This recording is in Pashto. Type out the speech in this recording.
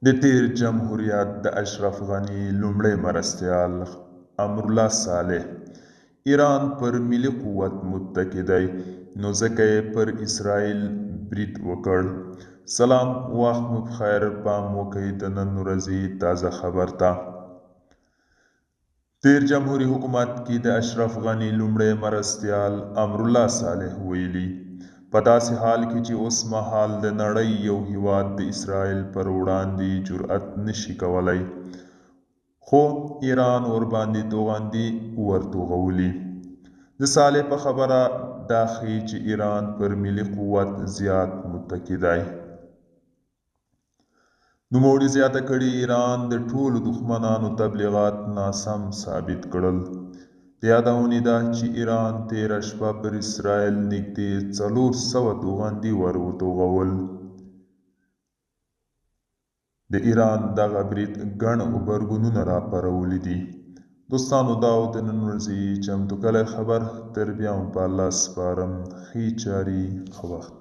د تیر جمهوریت د اشرف غني لومړی مرستیال امرالله صالح ایران پر ملي قوت متکی دی، نو ځکه یې پر اسرائیل برید وکړ. سلام، وخت مو بخیر. پام وکړئ د نن ورځې تازه خبر ته. تیر جمهوری حکومت کې د اشرف غني لومړی مرستیال امرالله صالح ویلي، په داسې حال کې چې اوس مهال د نړۍ یو هیواد د اسرائیل پر وړاندې جرأت نشي کولی، خو ایران ورباندې توغندي ورتوغولي. د صالح په خبره دا ښیي چې ایران پر ملي قوت زیات متکی دی. نوموړي زیاته کړې ایران د ټولو دښمنانو تبلیغات ناسم ثابت کړل. د یادونې ده چې ایران تېره شپه پر اسرائیل نږدې 400 توغندي ور وتوغول. د ایران دغه برید ګڼ غبرګونونه راپارولي دي. دوستانو، دا و د نن ورځې چمتو کلی خبر. تر بیا هم په الله سپارم. ښې چارې، ښه وخت.